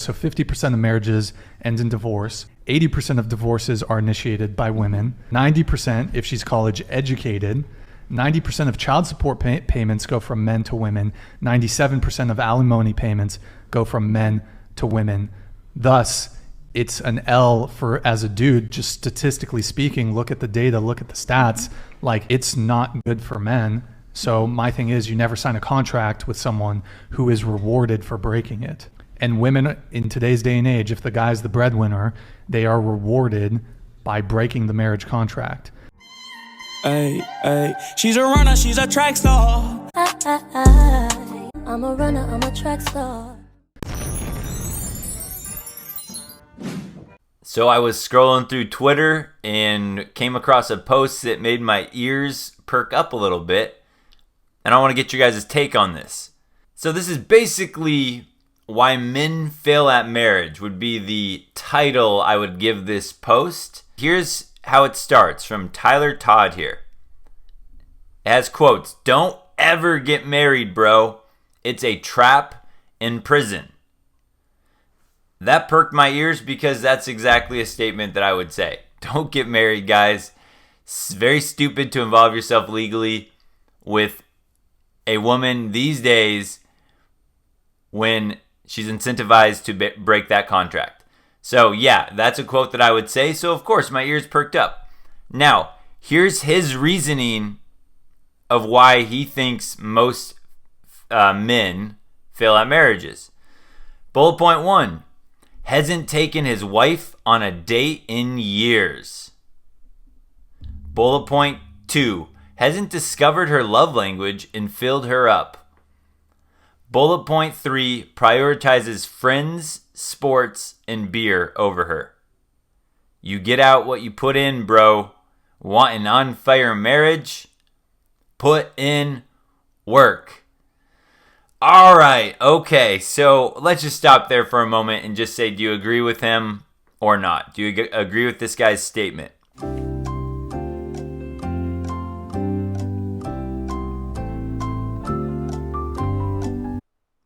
So 50% of marriages end in divorce. 80% of divorces are initiated by women. 90% if she's college educated. 90% of child support payments go from men to women. 97% of alimony payments go from men to women. Thus, it's an L for as a dude, just statistically speaking. Look at the data, look at the stats. Like, it's not good for men. So my thing is, you never sign a contract with someone who is rewarded for breaking it. And women in today's day and age, if the guy's the breadwinner, they are rewarded by breaking the marriage contract. Ay, ay. She's a runner, she's a track star. I'm a runner, I'm a track star. So I was scrolling through Twitter and came across a post that made my ears perk up a little bit. And I want to get your guys' take on this. So this is basically why men fail at marriage would be the title I would give this post. Here's how it starts from Tyler Todd here. It has quotes, "Don't ever get married, bro. It's a trap in prison." That perked my ears because that's exactly a statement that I would say. Don't get married, guys. It's very stupid to involve yourself legally with a woman these days when she's incentivized to break that contract. So yeah, that's a quote that I would say. So of course my ears perked up. Now, here's his reasoning of why he thinks most men fail at marriages. Bullet point 1, hasn't taken his wife on a date in years. Bullet point 2, hasn't discovered her love language and filled her up. Bullet point 3, prioritizes friends, sports, and beer over her. You get out what you put in, bro. Want an on fire marriage? Put in work. All right, okay, so let's just stop there for a moment and just say, do you agree with him or not? Do you agree with this guy's statement?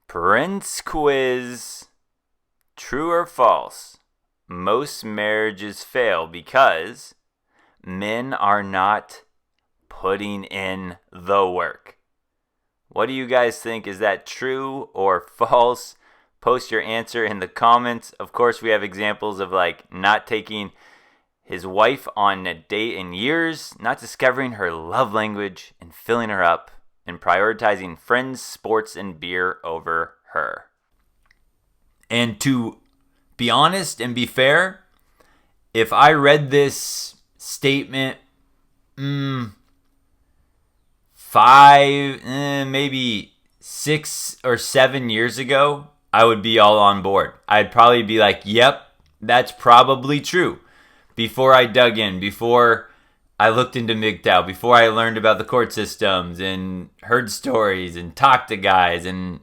Prince quiz. True or false? Most marriages fail because men are not putting in the work. What do you guys think? Is that true or false? Post your answer in the comments. Of course, we have examples of like not taking his wife on a date in years, not discovering her love language and filling her up, and prioritizing friends, sports, and beer over her. And to be honest and be fair, if I read this statement maybe 6 or 7 years ago, I would be all on board. I'd probably be like, yep, that's probably true. Before I dug in, before I looked into MGTOW, before I learned about the court systems and heard stories and talked to guys and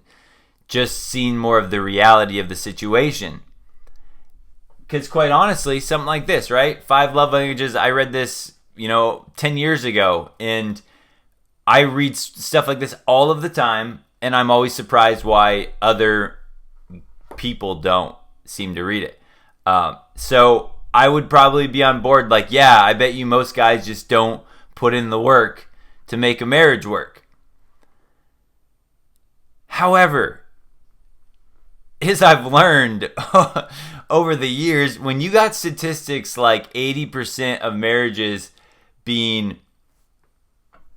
just seen more of the reality of the situation. Because quite honestly, something like this, right? 5 love languages. I read this, 10 years ago, and I read stuff like this all of the time, and I'm always surprised why other people don't seem to read it. So I would probably be on board like, yeah, I bet you most guys just don't put in the work to make a marriage work. However, as I've learned over the years, when you got statistics like 80% of marriages being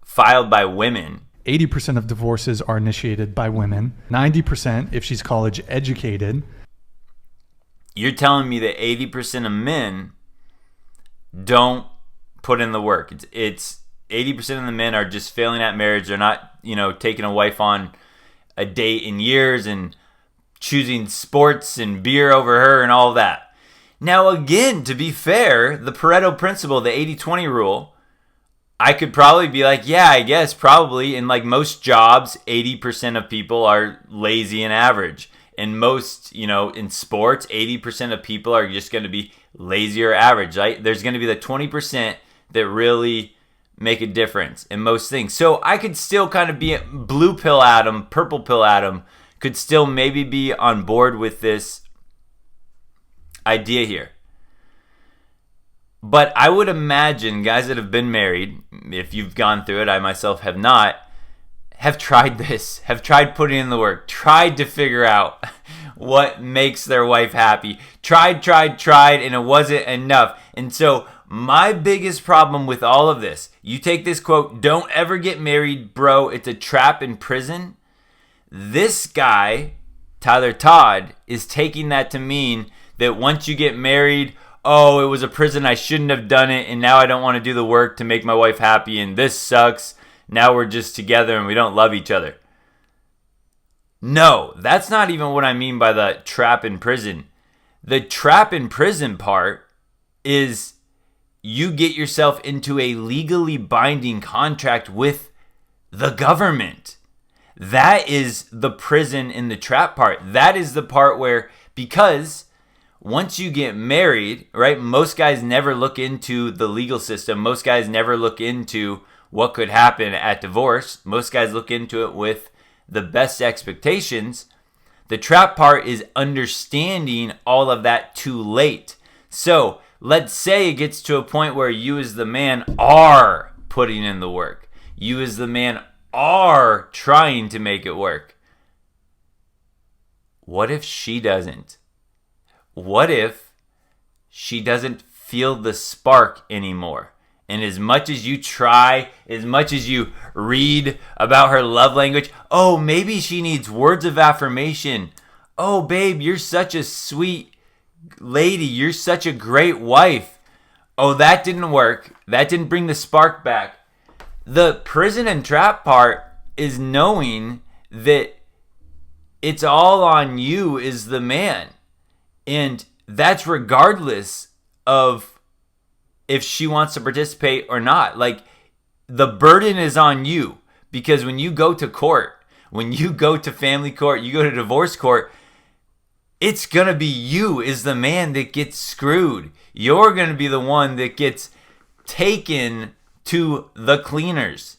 filed by women, 80% of divorces are initiated by women. 90% if she's college educated. You're telling me that 80% of men don't put in the work. It's 80% of the men are just failing at marriage. They're not, taking a wife on a date in years and choosing sports and beer over her and all that. Now, again, to be fair, the Pareto principle, the 80-20 rule, I could probably be like, yeah, I guess probably in like most jobs, 80% of people are lazy and average. And most, in sports, 80% of people are just going to be lazy or average, right? There's going to be the 20% that really make a difference in most things. So I could still kind of be blue pill Adam, purple pill Adam, could still maybe be on board with this idea here. But I would imagine guys that have been married, if you've gone through it, I myself have not, have tried this, have tried putting in the work, tried to figure out what makes their wife happy, tried, and it wasn't enough. And so my biggest problem with all of this, you take this quote, "Don't ever get married, bro, it's a trap in prison." This guy, Tyler Todd, is taking that to mean that once you get married, oh, it was a prison, I shouldn't have done it, and now I don't want to do the work to make my wife happy, and this sucks. Now we're just together and we don't love each other. No, that's not even what I mean by the trap in prison. The trap in prison part is you get yourself into a legally binding contract with the government. That is the prison in the trap part. That is the part where, because once you get married, right, most guys never look into the legal system. Most guys never look into what could happen at divorce. Most guys look into it with the best expectations. The trap part is understanding all of that too late. So let's say it gets to a point where you as the man are putting in the work. You as the man are trying to make it work. What if she doesn't? What if she doesn't feel the spark anymore? And as much as you try, as much as you read about her love language, oh, maybe she needs words of affirmation. Oh, babe, you're such a sweet lady. You're such a great wife. Oh, that didn't work. That didn't bring the spark back. The prison and trap part is knowing that it's all on you as the man. And that's regardless of if she wants to participate or not. Like, the burden is on you, because when you go to court, when you go to family court, you go to divorce court, it's going to be you as the man that gets screwed. You're going to be the one that gets taken to the cleaners.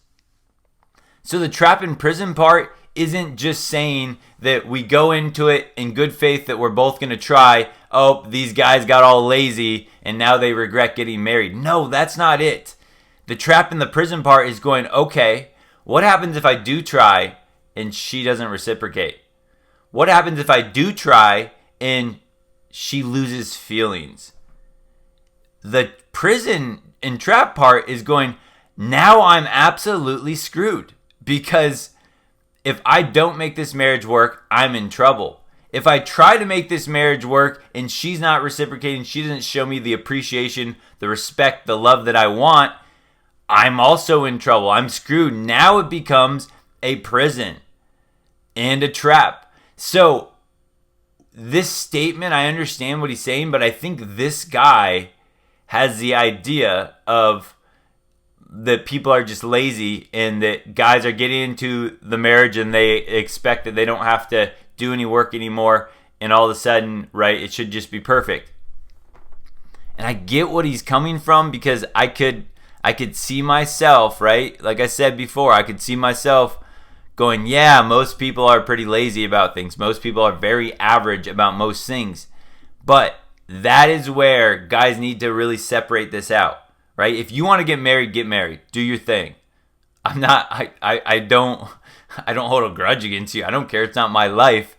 So the trap in prison part isn't just saying that we go into it in good faith that we're both going to try. Oh, these guys got all lazy and now they regret getting married. No, that's not it. The trap in the prison part is going, okay, what happens if I do try and she doesn't reciprocate? What happens if I do try and she loses feelings? The prison and trap part is going, now I'm absolutely screwed, because if I don't make this marriage work, I'm in trouble. If I try to make this marriage work and she's not reciprocating, she doesn't show me the appreciation, the respect, the love that I want, I'm also in trouble. I'm screwed. Now it becomes a prison and a trap. So this statement, I understand what he's saying, but I think this guy has the idea of that people are just lazy and that guys are getting into the marriage and they expect that they don't have to do any work anymore, and all of a sudden, right, it should just be perfect. And I get what he's coming from, because I could see myself, right? Like I said before, I could see myself going, yeah, most people are pretty lazy about things. Most people are very average about most things. But that is where guys need to really separate this out, right? If you want to get married, do your thing. I don't hold a grudge against you. I don't care. It's not my life.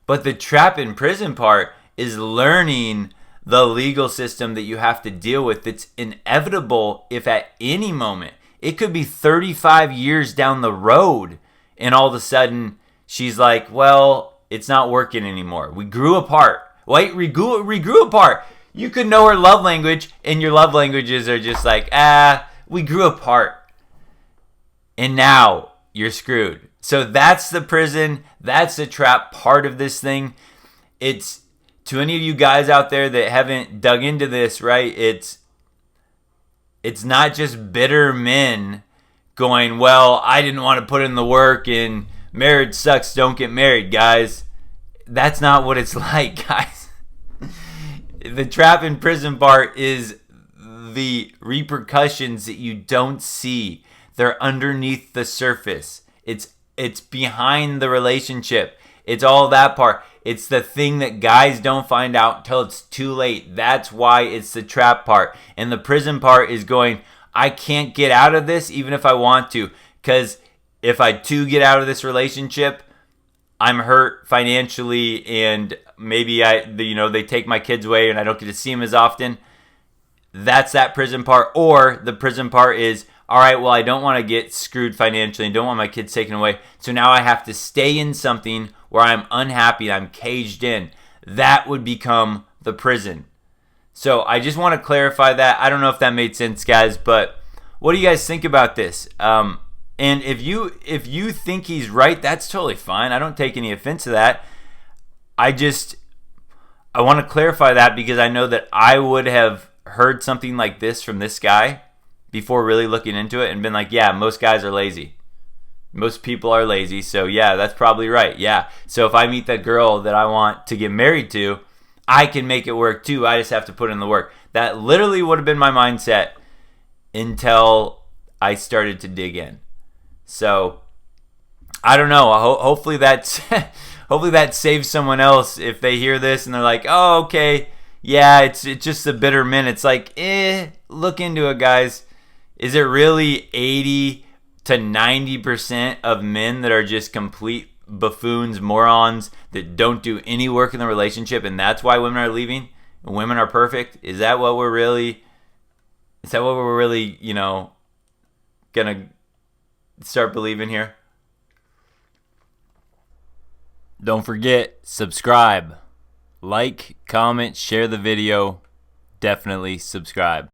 But the trap in prison part is learning the legal system that you have to deal with. It's inevitable if at any moment, it could be 35 years down the road, and all of a sudden she's like, well, it's not working anymore. We grew apart. Wait, we grew apart. You could know her love language, and your love languages are just like, we grew apart. And now you're screwed. So that's the prison. That's the trap part of this thing. It's, to any of you guys out there that haven't dug into this, right? It's not just bitter men going, well, I didn't want to put in the work and marriage sucks, don't get married, guys. That's not what it's like, guys. The trap in prison part is the repercussions that you don't see. They're underneath the surface. It's behind the relationship. It's all that part. It's the thing that guys don't find out until it's too late. That's why it's the trap part. And the prison part is going, I can't get out of this even if I want to. Because if I do get out of this relationship, I'm hurt financially, and maybe they take my kids away and I don't get to see them as often. That's that prison part. Or the prison part is, all right, well, I don't want to get screwed financially and don't want my kids taken away. So now I have to stay in something where I'm unhappy, I'm caged in. That would become the prison. So I just want to clarify that. I don't know if that made sense, guys, but what do you guys think about this? And if you think he's right, that's totally fine. I don't take any offense to that. I want to clarify that because I know that I would have heard something like this from this guy before really looking into it and been like, yeah, most guys are lazy. Most people are lazy, so yeah, that's probably right. Yeah, so if I meet that girl that I want to get married to, I can make it work too. I just have to put in the work. That literally would have been my mindset until I started to dig in. So I don't know. Hopefully that's hopefully that saves someone else if they hear this and they're like, oh, okay, yeah, it's just the bitter men. It's like, look into it, guys. Is it really 80 to 90% of men that are just complete buffoons, morons, that don't do any work in the relationship, and that's why women are leaving and women are perfect? Is that what we're really, gonna start believing here? Don't forget, subscribe. Like, comment, share the video. Definitely subscribe.